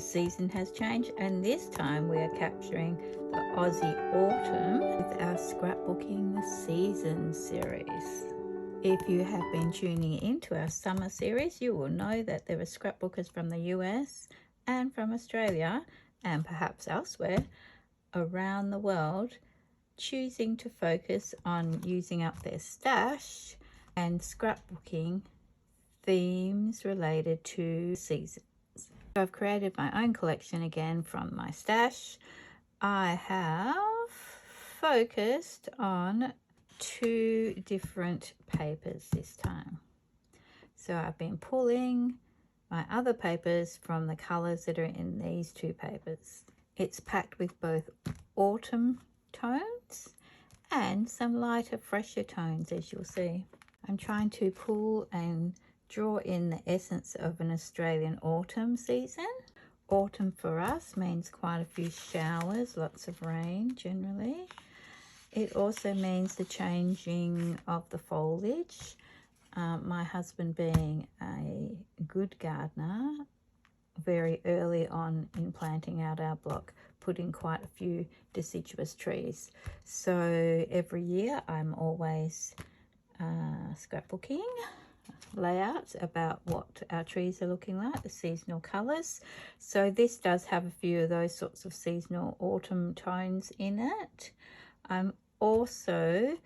season has changed, and this time we are capturing the Aussie autumn with our Scrapbooking the Season series. If you have been tuning into our summer series, you will know that there are scrapbookers from the US and from Australia and perhaps elsewhere around the world choosing to focus on using up their stash and scrapbooking themes related to seasons. So I've created my own collection again from my stash. I have focused on 2 different papers this time. So I've been pulling my other papers from the colors that are in these 2 papers. It's packed with both autumn tones and some lighter, fresher tones, as you'll see. I'm trying to pull and draw in the essence of an Australian autumn season. Autumn for us means quite a few showers, lots of rain generally. It also means the changing of the foliage. My husband, being a good gardener, very early on in planting out our block, put in quite a few deciduous trees. So every year I'm always scrapbooking layouts about what our trees are looking like, the seasonal colours. So this does have a few of those sorts of seasonal autumn tones in it. I'm also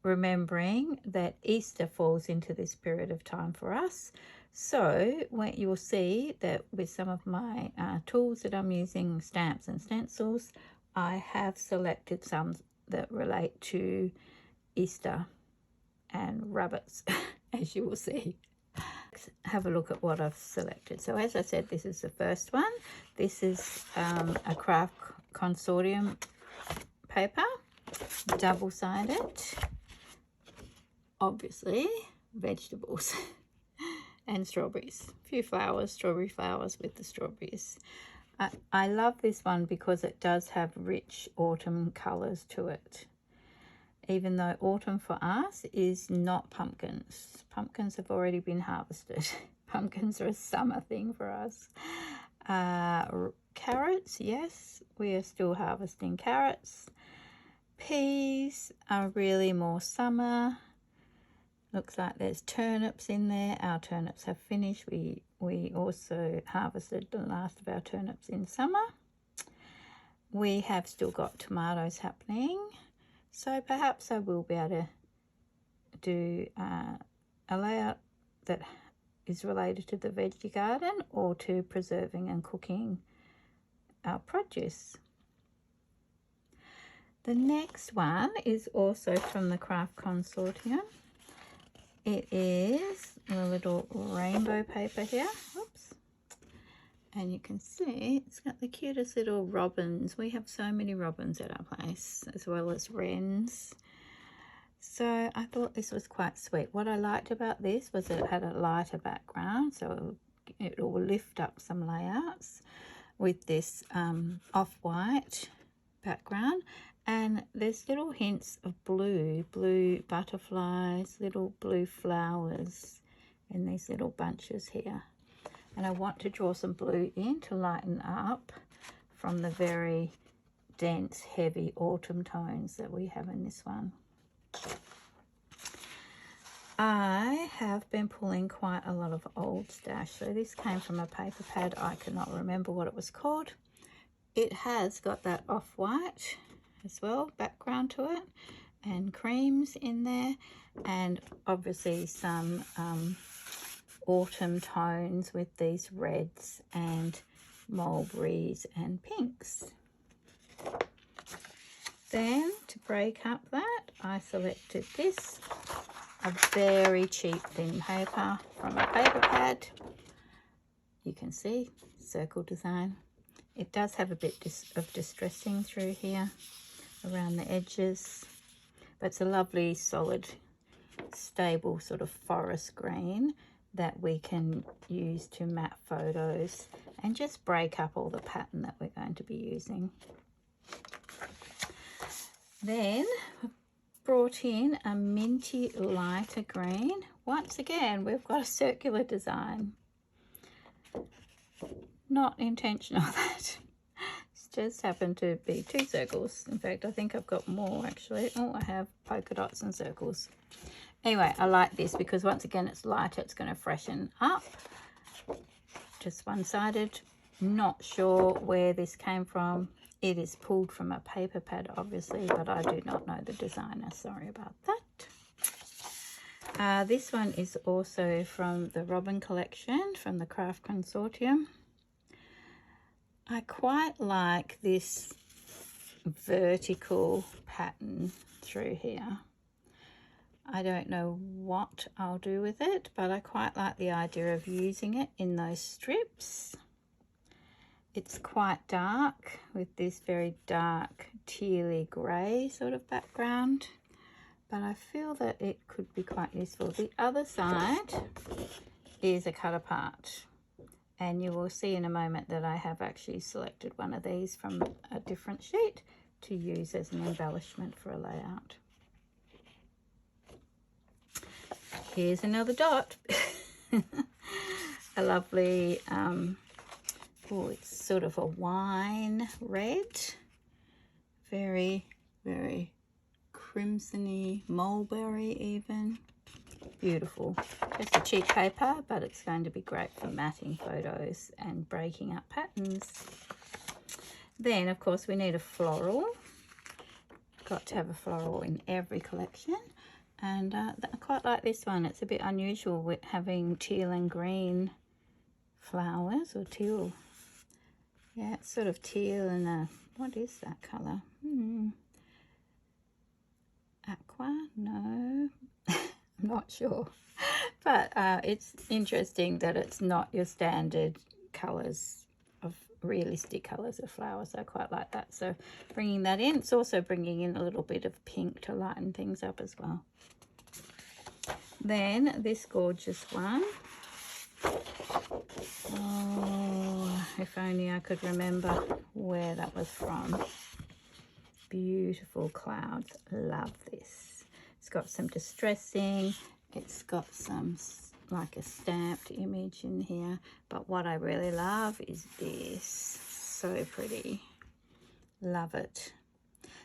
remembering that Easter falls into this period of time for us. So when you'll see that with some of my tools that I'm using, stamps and stencils, I have selected some that relate to Easter and rabbits, as you will see. Let's have a look at what I've selected. So as I said, this is the first one. This is a craft consortium paper, double-sided, obviously vegetables and strawberries. A few flowers, strawberry flowers with the strawberries. I love this one because it does have rich autumn colours to it. Even though autumn for us is not pumpkins. Pumpkins have already been harvested. Pumpkins are a summer thing for us. Carrots, yes, we are still harvesting carrots. Peas are really more summer. Looks like there's turnips in there. Our turnips have finished. We also harvested the last of our turnips in summer. We have still got tomatoes happening. So perhaps I will be able to do a layout that is related to the veggie garden or to preserving and cooking our produce. The next one is also from the Craft Consortium. It is a little rainbow paper here. Oops. And you can see it's got the cutest little robins. We have so many robins at our place, as well as wrens. So I thought this was quite sweet. What I liked about this was it had a lighter background, so it will lift up some layouts with this off-white background. And there's little hints of blue butterflies, little blue flowers in these little bunches here. And I want to draw some blue in to lighten up from the very dense, heavy autumn tones that we have in this one. I have been pulling quite a lot of old stash. So this came from a paper pad. I cannot remember what it was called. It has got that off-white as well, background to it, and creams in there, and obviously some autumn tones with these reds and mulberries and pinks. Then to break up that, I selected this, a very cheap thin paper from a paper pad. You can see circle design. It does have a bit of distressing through here around the edges, but it's a lovely solid stable sort of forest green that we can use to map photos and just break up all the pattern that we're going to be using. Then brought in a minty lighter green. Once again, we've got a circular design. Not intentional that. It's just happened to be 2 circles. In fact, I think I've got more actually. Oh, I have polka dots and circles. Anyway, I like this because once again it's lighter, it's going to freshen up. Just one-sided. Not sure where this came from. It is pulled from a paper pad obviously, but I do not know the designer. Sorry about that. This one is also from the Robin collection, from the Craft Consortium. I quite like this vertical pattern through here. I don't know what I'll do with it, but I quite like the idea of using it in those strips. It's quite dark with this very dark tealy grey sort of background, but I feel that it could be quite useful. The other side is a cut apart, and you will see in a moment that I have actually selected one of these from a different sheet to use as an embellishment for a layout. Here's another dot. A lovely, oh, it's sort of a wine red. Very, very crimsony, mulberry even. Beautiful. Just a cheap paper, but it's going to be great for matting photos and breaking up patterns. Then, of course, we need a floral. Got to have a floral in every collection. And I quite like this one. It's a bit unusual with having teal and green flowers, or teal. Yeah, it's sort of teal and a, what is that colour? Aqua? No, I'm not sure. But it's interesting that it's not your standard colours of realistic colours of flowers. I quite like that. So bringing that in, it's also bringing in a little bit of pink to lighten things up as well. Then this gorgeous one. Oh, if only I could remember where that was from. Beautiful clouds. Love this. It's got some distressing. It's got some like a stamped image in here. But what I really love is this. So pretty. Love it.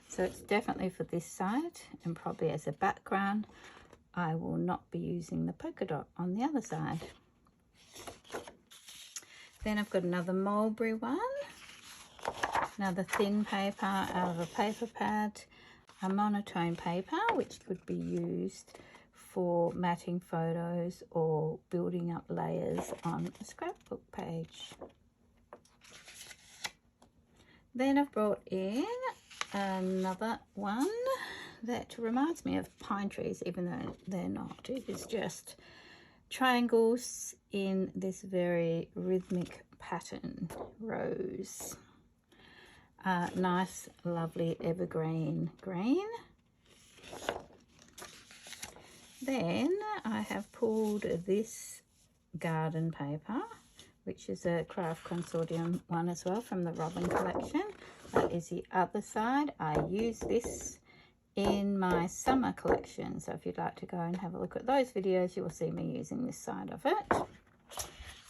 So it's definitely for this side and probably as a background. I will not be using the polka dot on the other side. Then I've got another mulberry one. Another thin paper out of a paper pad. A monotone paper which could be used for matting photos or building up layers on a scrapbook page. Then I've brought in another one that reminds me of pine trees, even though they're not. It is just triangles in this very rhythmic pattern, rose. Nice, lovely evergreen green. Then I have pulled this garden paper, which is a Craft Consortium one as well from the Robin collection. That is the other side. I use this in my summer collection, so if you'd like to go and have a look at those videos, you will see me using this side of it.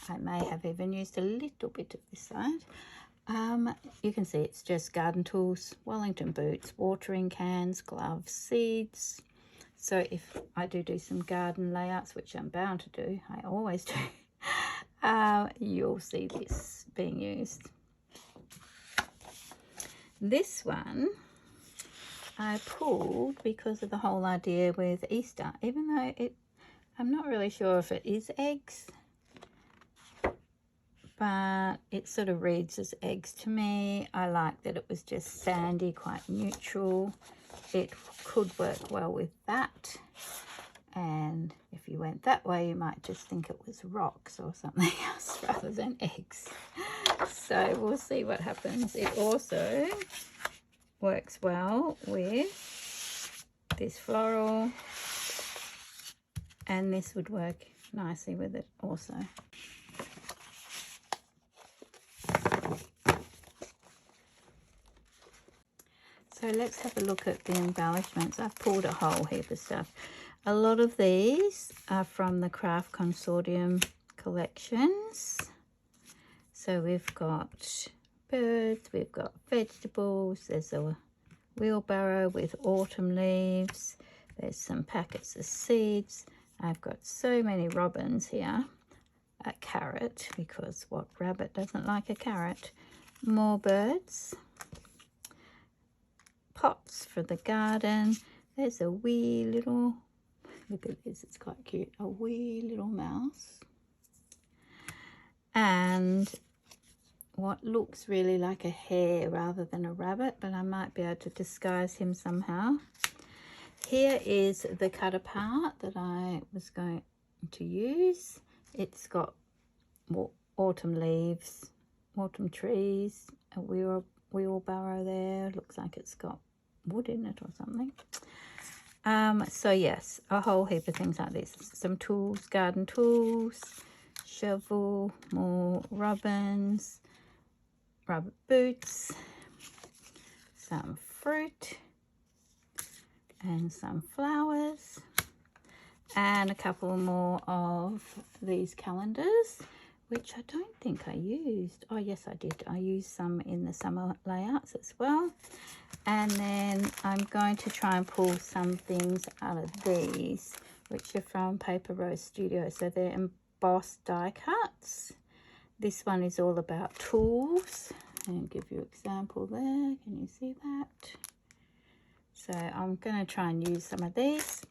I may have even used a little bit of this side. You can see it's just garden tools, Wellington boots, watering cans, gloves, seeds. So if I do some garden layouts, which I'm bound to do, I always do, you'll see this being used. This one I pulled because of the whole idea with Easter, even though I'm not really sure if it is eggs, but it sort of reads as eggs to me. I like that it was just sandy, quite neutral. It could work well with that. And if you went that way, you might just think it was rocks or something else rather than eggs. So we'll see what happens. It also works well with this floral, and this would work nicely with it also. So let's have a look at the embellishments. I've pulled a whole heap of stuff. A lot of these are from the Craft Consortium collections. So So we've got birds, we've got vegetables, there's a wheelbarrow with autumn leaves, there's some packets of seeds. I've got so many robins here, a carrot, because what rabbit doesn't like a carrot, more birds, pots for the garden. There's a wee little, look at this, it's quite cute, a wee little mouse, and what looks really like a hare rather than a rabbit, but I might be able to disguise him somehow. Here is the cut apart that I was going to use. It's got autumn leaves, autumn trees, a wheelbarrow there, looks like it's got wood in it or something. So yes, a whole heap of things like this. Some tools, garden tools, shovel, more robins, rubber boots, some fruit and some flowers, and a couple more of these calendars, which I don't think I used. Oh yes, I did. I used some in the summer layouts as well. And then I'm going to try and pull some things out of these, which are from Paper Rose Studio. So they're embossed die cuts. This one is all about tools. I'll give you an example there. Can you see that? So I'm going to try and use some of these.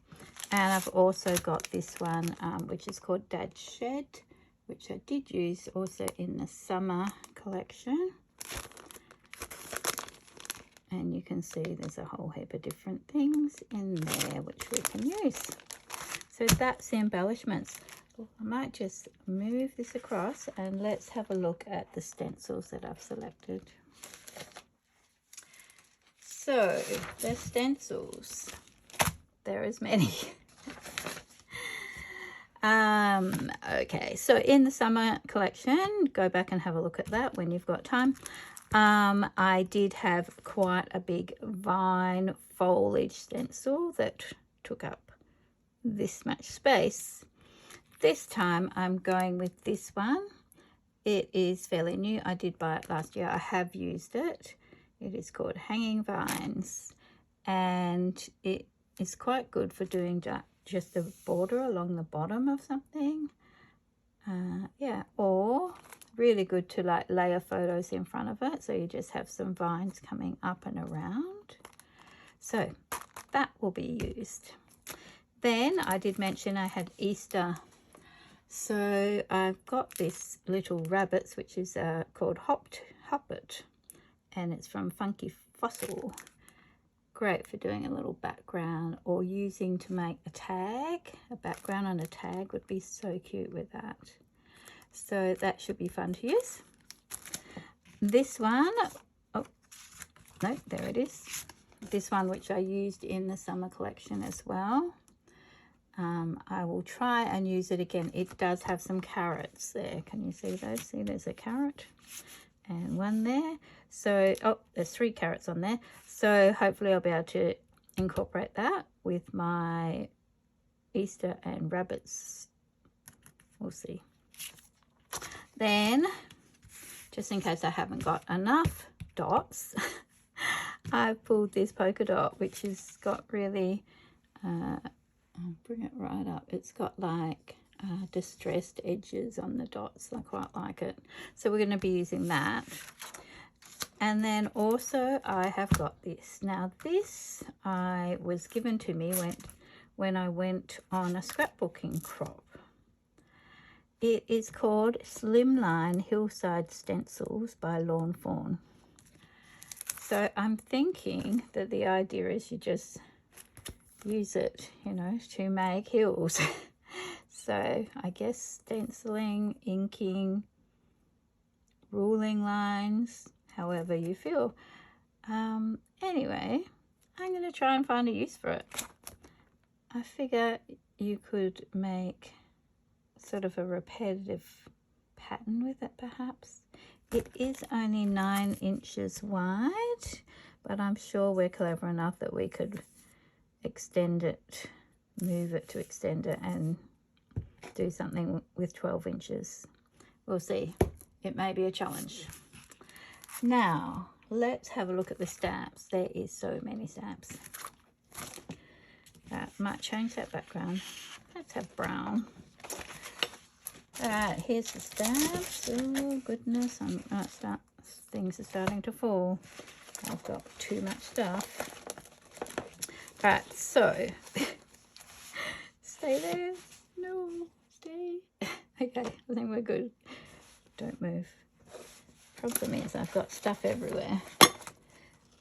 And I've also got this one, which is called Dad's Shed, which I did use also in the summer collection. And you can see there's a whole heap of different things in there which we can use. So that's the embellishments. I might just move this across and let's have a look at the stencils that I've selected. So the stencils, there is many. Okay, so in the summer collection, go back and have a look at that when you've got time. I did have quite a big vine foliage stencil that took up this much space. This time I'm going with this one. It is fairly new. I did buy it last year. I have used it. It is called Hanging Vines, and it is quite good for doing just a border along the bottom of something. Yeah, or really good to like layer photos in front of it, so you just have some vines coming up and around. So that will be used. Then I did mention I had Easter, so I've got this little rabbits, which is called Hoppet, and it's from Funky Fossil. Great for doing a little background or using to make a tag. A background on a tag would be so cute with that. So that should be fun to use. This one, oh no, there it is. This one, which I used in the summer collection as well. I will try and use it again. It does have some carrots there. Can you see those? See, there's a carrot and one there. So, oh, there's 3 carrots on there. So hopefully I'll be able to incorporate that with my Easter and rabbits. We'll see. Then, just in case I haven't got enough dots, I've pulled this polka dot, which has got really, I'll bring it right up. It's got like distressed edges on the dots. I quite like it. So we're going to be using that. And then also I have got this. Now this was given to me when I went on a scrapbooking crop. It is called Slimline Hillside Stencils by Lawn Fawn. So I'm thinking that the idea is you just use it, you know, to make hills. So I guess stenciling, inking, ruling lines, however you feel. Anyway, I'm going to try and find a use for it. I figure you could make sort of a repetitive pattern with it perhaps. It is only 9 inches wide, but I'm sure we're clever enough that we could extend it, move it to extend it and do something with 12 inches. We'll see. it may be a challenge. Now, let's have a look at the stamps. There is so many stamps. Might change that background. Let's have brown. Alright, here's the stamps. Oh goodness, things are starting to fall. I've got too much stuff. Right, so stay there. No, stay. Okay, I think we're good. Don't move. Problem is I've got stuff everywhere.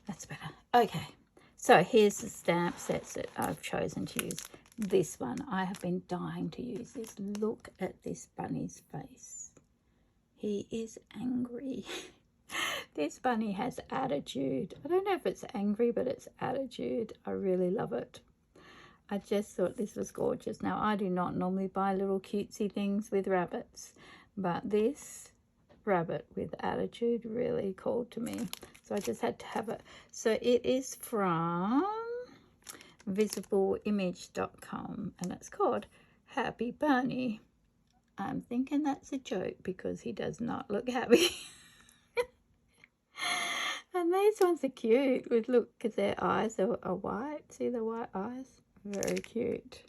That's better. Okay, so here's the stamp sets that I've chosen to use. This one, I have been dying to use this. Look at this bunny's face. He is angry. This bunny has attitude. I don't know if it's angry, but it's attitude. I really love it. I just thought this was gorgeous. Now, I do not normally buy little cutesy things with rabbits, but this rabbit with attitude really called to me. So I just had to have it. So it is from visibleimage.com and it's called Happy Bunny. I'm thinking that's a joke because he does not look happy. And these ones are cute. Look, because their eyes are white. See the white eyes? Very cute.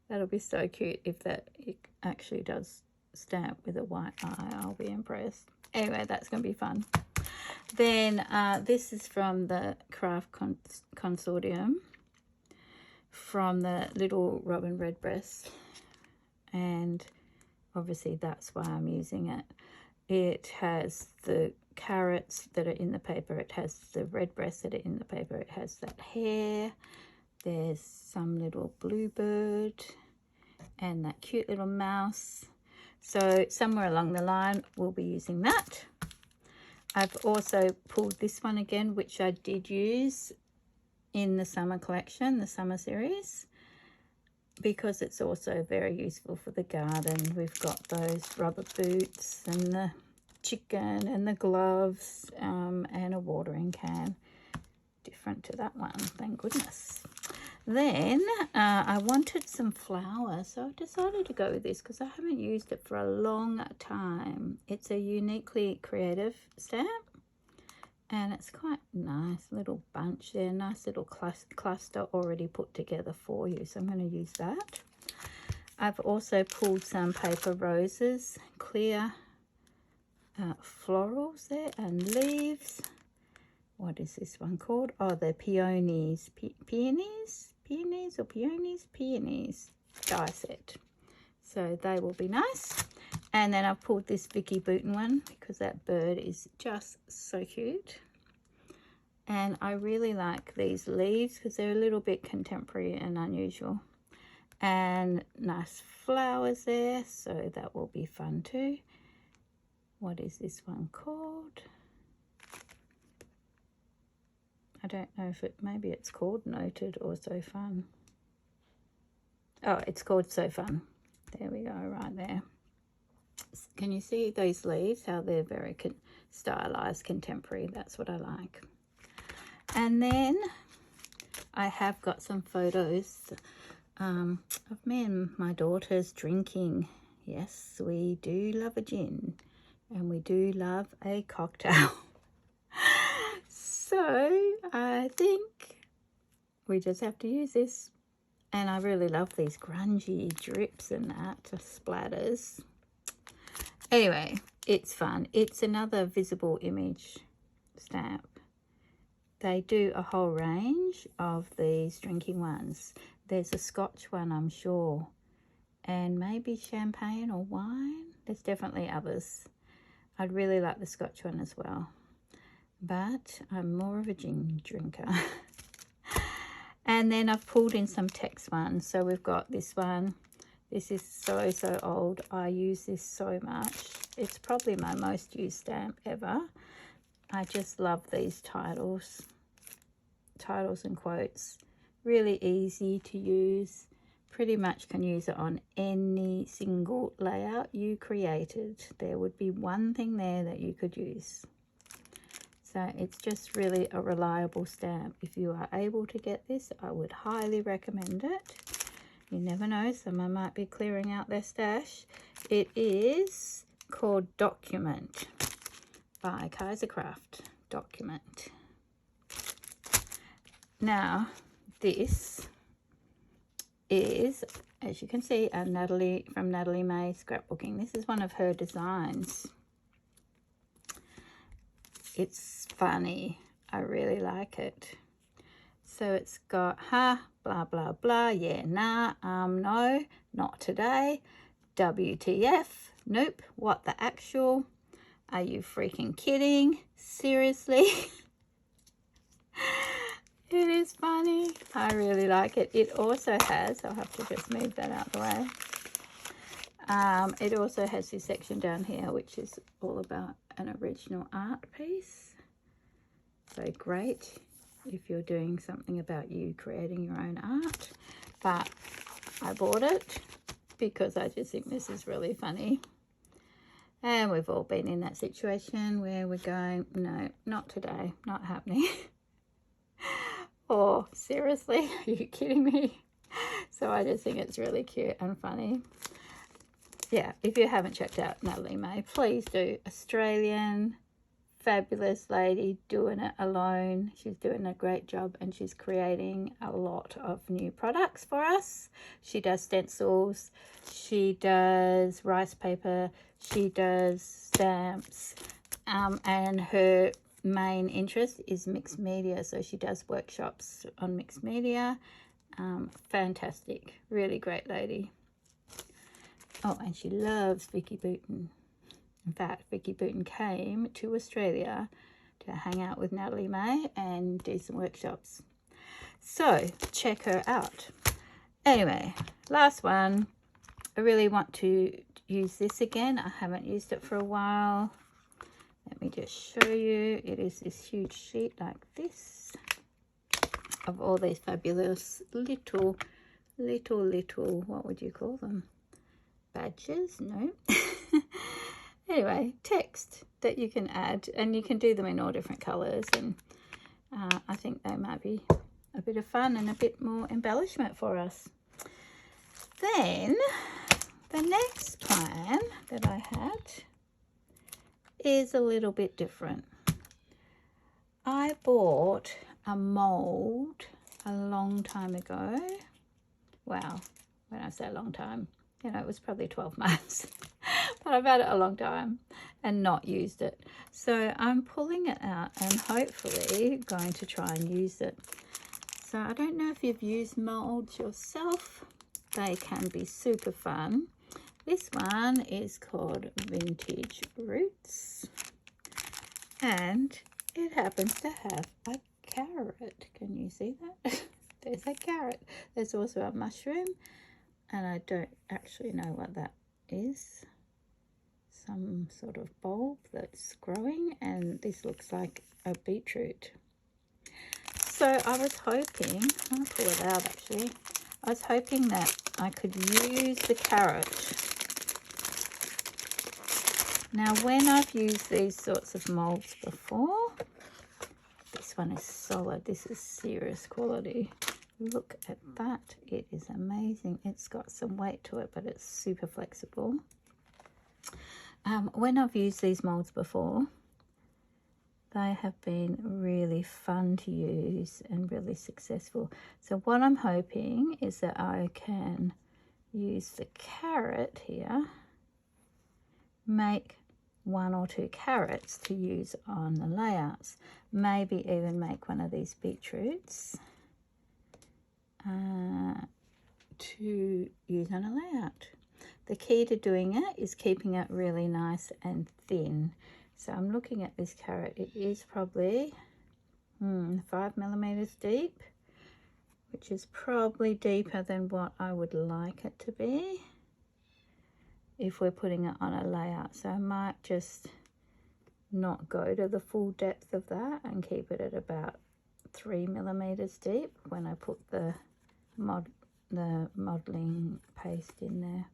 That'll be so cute if it actually does stamp with a white eye. I'll be impressed. Anyway, that's going to be fun. Then this is from the Craft Consortium, from the little Robin Redbreast, and obviously that's why I'm using it. It has the carrots that are in the paper, it has the redbreasts that are in the paper, it has that hair, there's some little bluebird and that cute little mouse. So somewhere along the line we'll be using that. I've also pulled this one again, which I did use in the summer collection, the summer series, because it's also very useful for the garden. We've got those rubber boots and the chicken and the gloves and a watering can. Different to that one, thank goodness. Then I wanted some flowers, so I decided to go with this because I haven't used it for a long time. It's a uniquely creative stamp and it's quite nice little bunch there, nice little cluster already put together for you, so I'm going to use that. I've also pulled some paper roses, clear florals there and leaves. What is this one called? Oh, they're peonies. Peonies die set. So they will be nice. And then I've pulled this Vicky Booten one because that bird is just so cute. And I really like these leaves because they're a little bit contemporary and unusual. And nice flowers there, so that will be fun too. What is this one called? I don't know if maybe it's called Noted or So Fun. Oh, it's called So Fun. There we go, right there. Can you see those leaves, how they're very stylized, contemporary? That's what I like. And then I have got some photos of me and my daughters drinking. Yes, we do love a gin and we do love a cocktail. So I think we just have to use this. And I really love these grungy drips and that, splatters. Anyway, it's fun. It's another Visible Image stamp. They do a whole range of these drinking ones. There's a Scotch one, I'm sure, and maybe champagne or wine. There's definitely others. I'd really like the Scotch one as well, but I'm more of a gin drinker. And then I've pulled in some text ones. So we've got this one. This is so old. I use this so much. It's probably my most used stamp ever. I just love these titles and quotes. Really easy to use. Pretty much can use it on any single layout you created. There would be one thing there that you could use. So it's just really a reliable stamp. If you are able to get this, I would highly recommend it. You never know, someone might be clearing out their stash. It is called Document by Kaisercraft. Document. Now, this is, as you can see, from Natalie May Scrapbooking. This is one of her designs. It's funny. I really like it. So it's got blah blah blah, yeah, nah, no, not today, WTF, nope, what the actual, are you freaking kidding, seriously? It is funny. I really like it. It also has, I'll have to just move that out of the way. It also has this section down here, which is all about an original art piece. So great if you're doing something about you creating your own art. But I bought it because I just think this is really funny. And we've all been in that situation where we're going, no, not today, not happening. Or seriously, are you kidding me? So I just think it's really cute and funny. Yeah, if you haven't checked out Natalie May, please do. Australian, fabulous lady, doing it alone. She's doing a great job, and she's creating a lot of new products for us. She does stencils, she does rice paper, she does stamps, and her main interest is mixed media, so she does workshops on mixed media. Fantastic, really great lady. Oh, and she loves Vicky Booten. In fact, Vicky Booten came to Australia to hang out with Natalie May and do some workshops. So check her out. Anyway, last one. I really want to use this again. I haven't used it for a while. Let me just show you. It is this huge sheet like this of all these fabulous little, what would you call them? Badges? No. Anyway, text that you can add, and you can do them in all different colors, and I think they might be a bit of fun and a bit more embellishment for us. Then the next plan that I had is a little bit different. I bought a mold a long time ago. Wow, when I say a long time, you know, it was probably 12 months. But I've had it a long time and not used it. So I'm pulling it out and hopefully going to try and use it. So I don't know if you've used molds yourself. They can be super fun. This one is called Vintage Roots. And it happens to have a carrot. Can you see that? There's a carrot. There's also a mushroom. And I don't actually know what that is. Some sort of bulb that's growing, and this looks like a beetroot. So I was hoping, I'll pull it out actually, I was hoping that I could use the carrot. Now when I've used these sorts of molds before, this one is solid, this is serious quality. Look at that, it is amazing. It's got some weight to it, but it's super flexible. When I've used these molds before, they have been really fun to use and really successful. So what I'm hoping is that I can use the carrot here, make 1 or 2 carrots to use on the layouts, maybe even make one of these beetroots to use on a layout. The key to doing it is keeping it really nice and thin. So I'm looking at this carrot. It is probably 5 millimeters deep, which is probably deeper than what I would like it to be if we're putting it on a layout. So I might just not go to the full depth of that and keep it at about 3 millimeters deep when I put the modeling paste in there.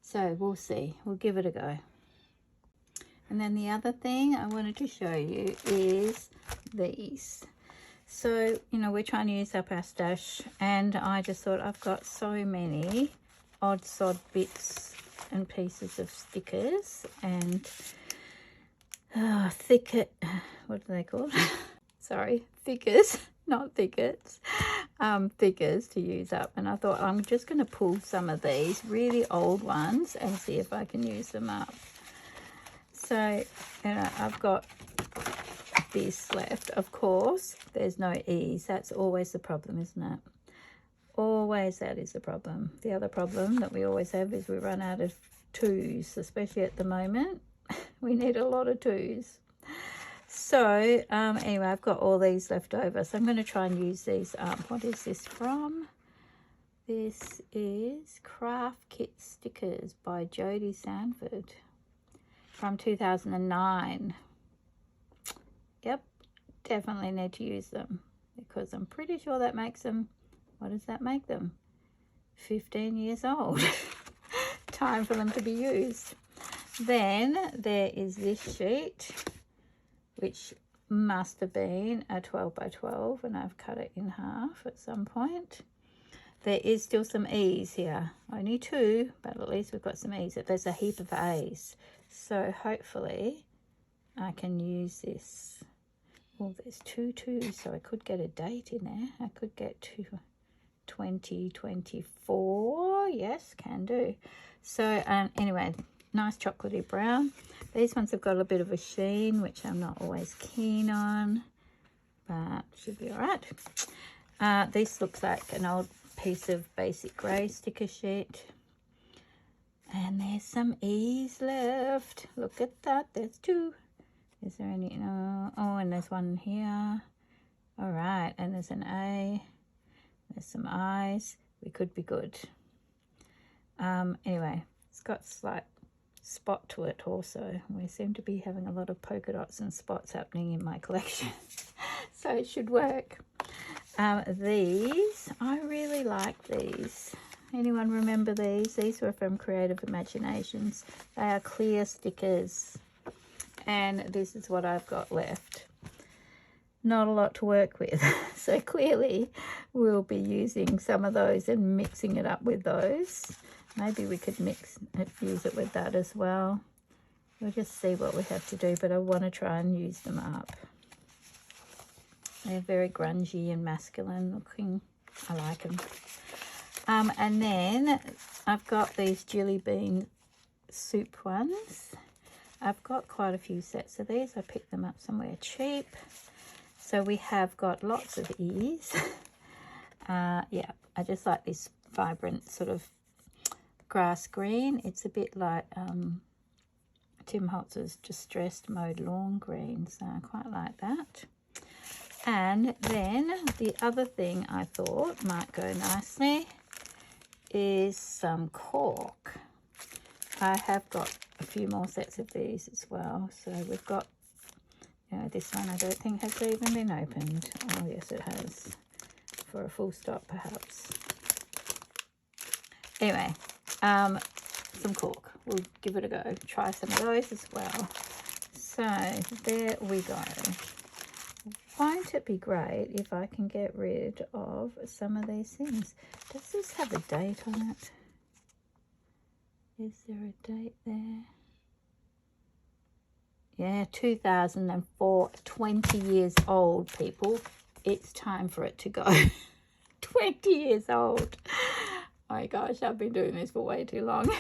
So we'll see, we'll give it a go. And then the other thing I wanted to show you is these. So, you know, we're trying to use up our stash, and I just thought I've got so many odd sod bits and pieces of stickers and what are they called? Sorry, thickers, not thickets. Thickers to use up, and I thought I'm just going to pull some of these really old ones and see if I can use them up. So, I've got this left. Of course, there's no E's. That's always the problem, isn't it? Always that is the problem. The other problem that we always have is we run out of twos, especially at the moment. We need a lot of twos. So anyway, I've got all these left over, so I'm going to try and use these up. What is this from? This is Craft Kit Stickers by Jody Sanford from 2009. Yep, definitely need to use them because I'm pretty sure that makes them, what does that make them? 15 years old. Time for them to be used. Then there is this sheet, which must have been a 12 by 12, and I've cut it in half at some point. There is still some E's here, only 2, but at least we've got some E's. There's a heap of A's, so hopefully I can use this. Oh, there's 2 twos, so I could get a date in there. I could get to 2024. Yes, can do. So anyway, nice chocolatey brown. These ones have got a bit of a sheen, which I'm not always keen on, but should be all right. This looks like an old piece of basic grey sticker sheet. And there's some E's left. Look at that. There's 2. Is there any? No. Oh, and there's one here. All right. And there's an A. There's some I's. We could be good. Anyway, it's got slight spot to it also. We seem to be having a lot of polka dots and spots happening in my collection. So it should work. These, I really like these. Anyone remember these? These were from Creative Imaginations. They are clear stickers. And this is what I've got left. Not a lot to work with. So clearly we'll be using some of those and mixing it up with those. Maybe we could use it with that as well. We'll just see what we have to do, but I want to try and use them up. They're very grungy and masculine looking. I like them. And then I've got these jelly bean soup ones. I've got quite a few sets of these. I picked them up somewhere cheap. So we have got lots of E's. Yeah, I just like this vibrant sort of grass green. It's a bit like Tim Holtz's Distressed Mode Lawn Green, so I quite like that. And then the other thing I thought might go nicely is some cork. I have got a few more sets of these as well. So we've got, you know, this one I don't think has even been opened. Oh yes, it has, for a full stop perhaps. Anyway, some cork. We'll give it a go. Try some of those as well. So there we go. Won't it be great if I can get rid of some of these things? Does this have a date on it? Is there a date there? Yeah, 2004, 20 years old, people. It's time for it to go. 20 years old. Oh my gosh, I've been doing this for way too long.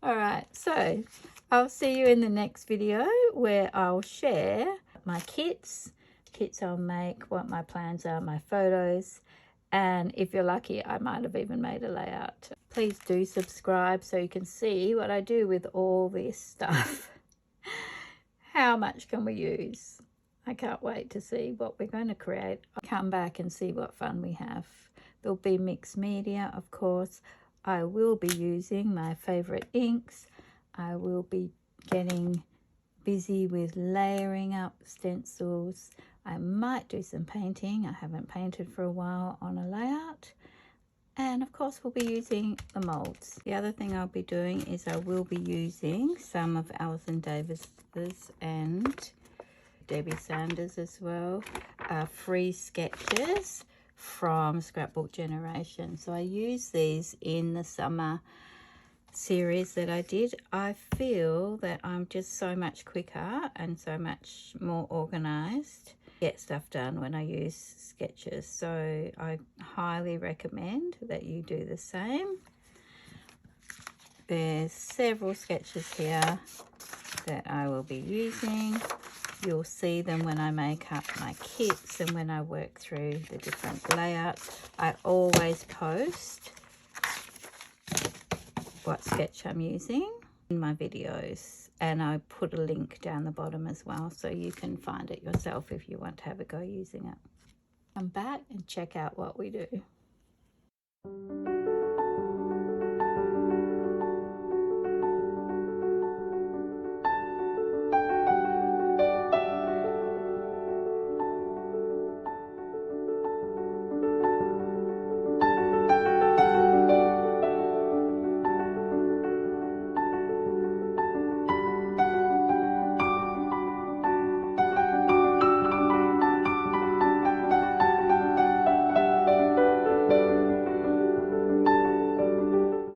All right, so I'll see you in the next video where I'll share my kits I'll make, what my plans are, my photos, and if you're lucky, I might have even made a layout. Please do subscribe so you can see what I do with all this stuff. How much can we use? I can't wait to see what we're going to create. I'll come back and see what fun we have. There'll be mixed media, of course. I will be using my favorite inks. I will be getting busy with layering up stencils. I might do some painting. I haven't painted for a while on a layout. And of course we'll be using the molds. The other thing I'll be doing is I will be using some of Alison Davis's and Debbie Sanders as well, free sketches from Scrapbook Generation. So I use these in the summer series that I did, I feel that I'm just so much quicker and so much more organized, get stuff done when I use sketches. So I highly recommend that you do the same. There's several sketches here that I will be using. You'll see them when I make up my kits and when I work through the different layouts. I always post what sketch I'm using in my videos, and I put a link down the bottom as well so you can find it yourself if you want to have a go using it. Come back and check out what we do.